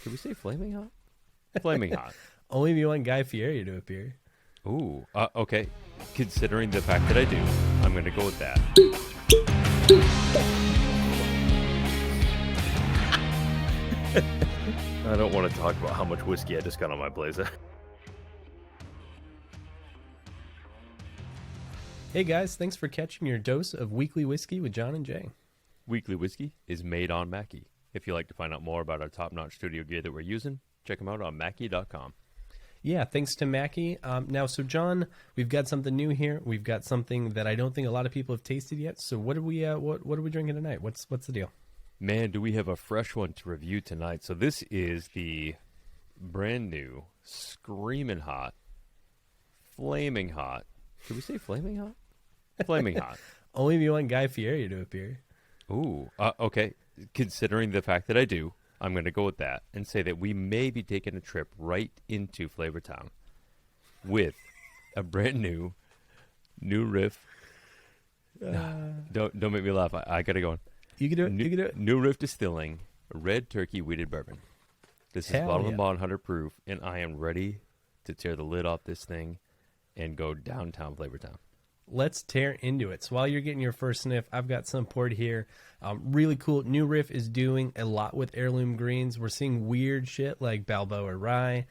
Should we say flaming hot? Flaming hot. Only if you want Guy Fieri to appear. Ooh, okay. Considering the fact that I do, I'm going to go with that. I don't want to talk about how much whiskey I just got on my blazer. Hey guys, thanks for catching your dose of Weekly Whiskey with John and Jay. Weekly Whiskey is made on Mackie. If you'd like to find out more about our top-notch studio gear that we're using, check them out on Mackie.com. Yeah, thanks to Mackie. Now, so John, we've got something new here. We've got something that I don't think a lot of people have tasted yet. So what are we drinking tonight? What's the deal? Man, do we have a fresh one to review tonight. So this is the brand new, screaming hot, flaming hot. Should we say flaming hot? Flaming hot. Only if you want Guy Fieri to appear. Ooh, okay. Considering the fact that I do, I'm going to go with that and say that we may be taking a trip right into Flavortown with a brand new Riff. Don't make me laugh. I got to go on. You can do it. You can do it. New Riff Distilling Red Turkey Wheated Bourbon. This is bottled and bond 100 proof, and I am ready to tear the lid off this thing and go downtown Flavortown. Let's tear into it. So while you're getting your first sniff, I've got some poured here. Really cool. New Riff is doing a lot with heirloom greens. We're seeing weird shit like balboa rye.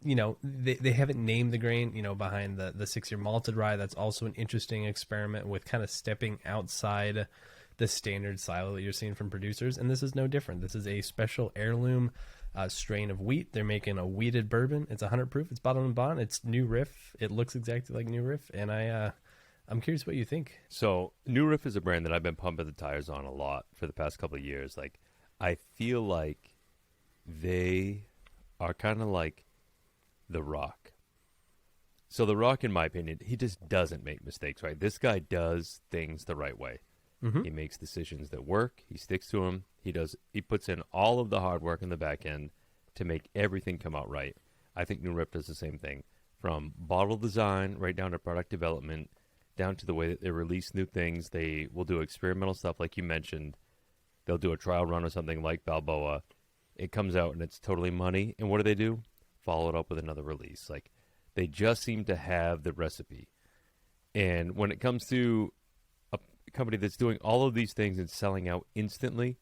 They haven't named the grain, behind the 6-year malted rye. That's also an interesting experiment with kind of stepping outside the standard silo that you're seeing from producers. And this is no different. This is a special heirloom strain of wheat. They're making a wheated bourbon. It's 100 proof. It's bottled and bond. It's New Riff. It looks exactly like New Riff. And I'm curious what you think. So, New Riff is a brand that I've been pumping the tires on a lot for the past couple of years. Like, I feel like they are kind of like The Rock. So, The Rock, in my opinion, he just doesn't make mistakes, right? This guy does things the right way. Mm-hmm. He makes decisions that work. He sticks to them. He puts in all of the hard work in the back end to make everything come out right. I think New Riff does the same thing. From bottle design right down to product development, down to the way that they release new things. They will do experimental stuff like you mentioned. They'll do a trial run or something like Balboa. It comes out and it's totally money. And what do? Follow it up with another release. Like, they just seem to have the recipe. And when it comes to a company that's doing all of these things and selling out instantly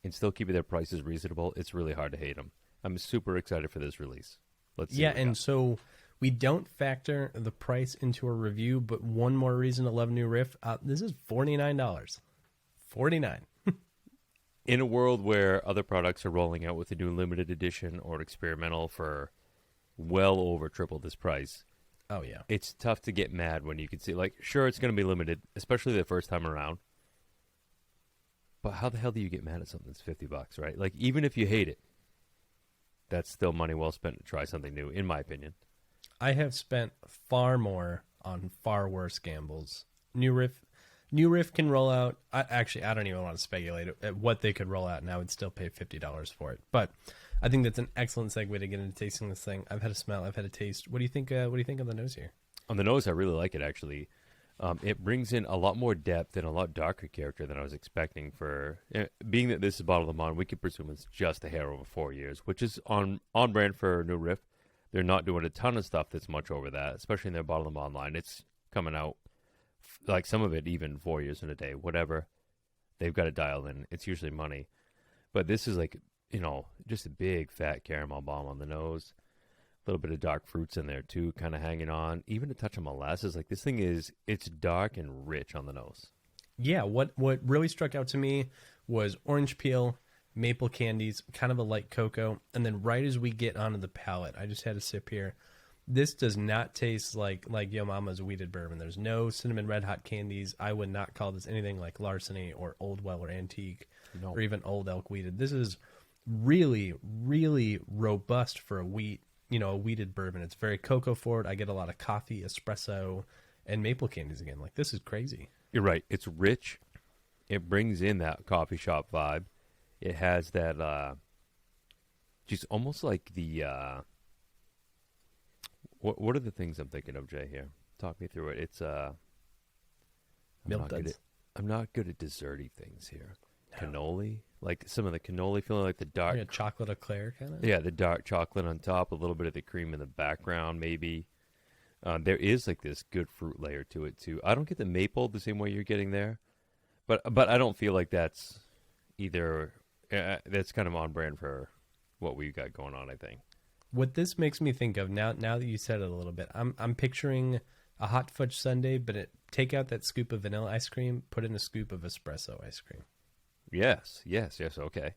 and still keeping their prices reasonable, it's really hard to hate them. I'm super excited for this release. Let's see. Yeah, and so we don't factor the price into a review, but one more reason to love New Riff. This is $49. $49. In a world where other products are rolling out with a new limited edition or experimental for well over triple this price. Oh, yeah. It's tough to get mad when you can see, like, sure, it's going to be limited, especially the first time around. But how the hell do you get mad at something that's $50, right? Like, even if you hate it, that's still money well spent to try something new, in my opinion. I have spent far more on far worse gambles. New Riff can roll out. I don't even want to speculate at what they could roll out, and I would still pay $50 for it. But I think that's an excellent segue to get into tasting this thing. I've had a smell. I've had a taste. What do you think? What do you think on the nose here? On the nose, I really like it. Actually, it brings in a lot more depth and a lot darker character than I was expecting. For being that this is bottled and bond, we could presume it's just a hair over 4 years, which is on brand for New Riff. They're not doing a ton of stuff that's much over that, especially in their bottle of them online. It's coming out, like some of it, even 4 years in a day, whatever. They've got it dialed in. It's usually money. But this is like, just a big fat caramel bomb on the nose. A little bit of dark fruits in there too, kind of hanging on. Even a touch of molasses. Like, this thing it's dark and rich on the nose. Yeah, what really struck out to me was orange peel, maple candies, kind of a light cocoa, and then right as we get onto the palate, I just had a sip here. This does not taste like Yo Mama's wheated bourbon. There's no cinnamon red hot candies. I would not call this anything like Larceny or Old Well or Antique or even Old Elk wheated. This is really, really robust for a wheated bourbon. It's very cocoa forward. I get a lot of coffee, espresso, and maple candies again. Like, this is crazy. You're right. It's rich. It brings in that coffee shop vibe. It has that, just almost like the, what are the things I'm thinking of, Jay, here? Talk me through it. It's, Milk duds. I'm not good at desserty things here. No. Cannoli, like some of the cannoli feeling, like the dark, Like a chocolate eclair kind of. yeah, the dark chocolate on top, a little bit of the cream in the background, maybe. There is like this good fruit layer to it too. I don't get the maple the same way you're getting there, but I don't feel like that's either. That's kind of on brand for what we got going on, I think. What this makes me think of now that you said it a little bit, I'm picturing a hot fudge sundae, but take out that scoop of vanilla ice cream, put in a scoop of espresso ice cream. Yes. Okay.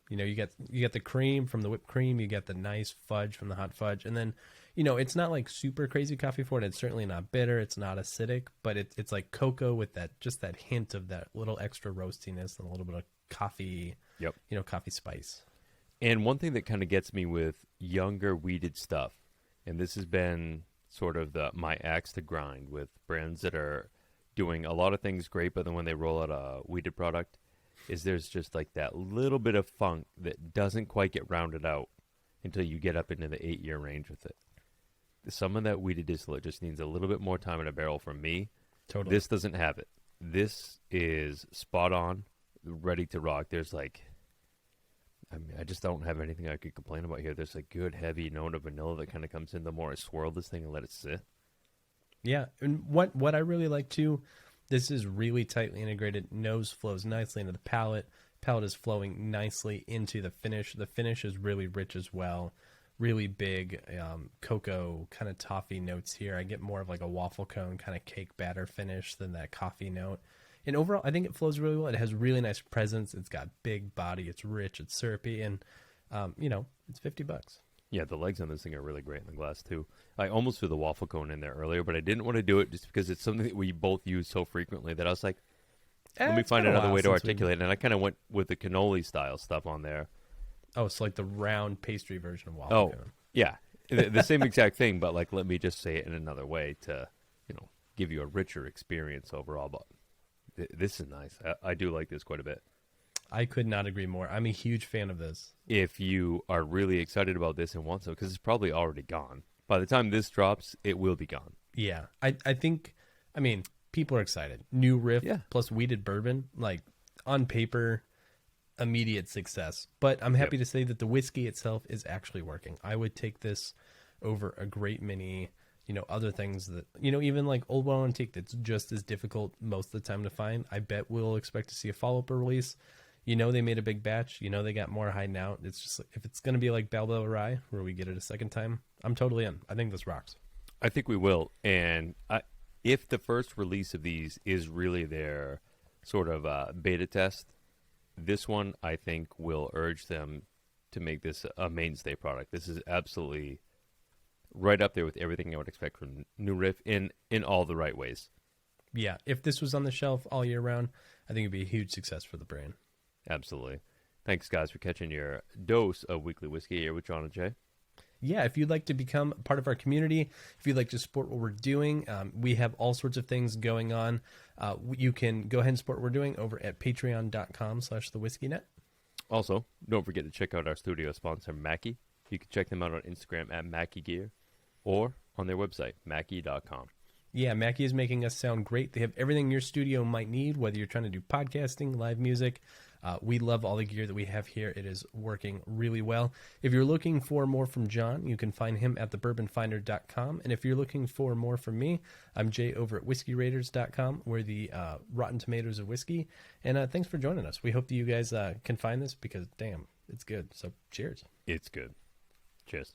You get the cream from the whipped cream, you get the nice fudge from the hot fudge, and then it's not like super crazy coffee forward. It's certainly not bitter, it's not acidic, but it's like cocoa with that hint of that little extra roastiness and a little bit of coffee. Yep. Coffee spice. And one thing that kind of gets me with younger weeded stuff, and this has been sort of my axe to grind with brands that are doing a lot of things great, but then when they roll out a weeded product, is there's just like that little bit of funk that doesn't quite get rounded out until you get up into the 8-year range with it. Some of that weeded distillate just needs a little bit more time in a barrel from me. Totally. This doesn't have it. This is spot on, ready to rock. There's I just don't have anything I could complain about here. There's a good heavy note of vanilla that kind of comes in the more I swirl this thing and let it sit. Yeah, and what I really like too, this is really tightly integrated. Nose flows nicely into the palate. Palate is flowing nicely into the finish. The finish is really rich as well. Really big cocoa kind of toffee notes here. I get more of like a waffle cone kind of cake batter finish than that coffee note. And overall, I think it flows really well. It has really nice presence. It's got big body. It's rich. It's syrupy. And, it's $50. Yeah, the legs on this thing are really great in the glass, too. I almost threw the waffle cone in there earlier, but I didn't want to do it just because it's something that we both use so frequently that I was like, let me find another way to articulate it. And I kind of went with the cannoli style stuff on there. Oh, so like the round pastry version of waffle cone. Yeah. The same exact thing, but like, let me just say it in another way to, give you a richer experience overall. But this is nice. I do like this quite a bit. I could not agree more. I'm a huge fan of this. If you are really excited about this and want some, because it's probably already gone. By the time this drops, it will be gone. Yeah. I think, people are excited. New Riff plus weeded bourbon, like on paper, immediate success. But I'm happy to say that the whiskey itself is actually working. I would take this over a great many other things that, even like Old Well Antique that's just as difficult most of the time to find. I bet we'll expect to see a follow-up release. They made a big batch. They got more hiding out. It's just if it's going to be like Balboa Rye where we get it a second time, I'm totally in. I think this rocks. I think we will. And if the first release of these is really their sort of beta test, this one I think will urge them to make this a mainstay product. This is absolutely right up there with everything I would expect from New Riff in all the right ways. Yeah, if this was on the shelf all year round, I think it'd be a huge success for the brand. Absolutely. Thanks, guys, for catching your dose of weekly whiskey here with John and Jay. Yeah, if you'd like to become part of our community, if you'd like to support what we're doing, we have all sorts of things going on. You can go ahead and support what we're doing over at patreon.com/thewhiskeynet. Also, don't forget to check out our studio sponsor, Mackie. You can check them out on Instagram at Mackie Gear or on their website, Mackie.com. Yeah, Mackie is making us sound great. They have everything your studio might need, whether you're trying to do podcasting, live music. We love all the gear that we have here. It is working really well. If you're looking for more from John, you can find him at thebourbonfinder.com. And if you're looking for more from me, I'm Jay over at whiskeyraiders.com. We're the Rotten Tomatoes of whiskey. And thanks for joining us. We hope that you guys can find this because, damn, it's good. So cheers. It's good. Cheers.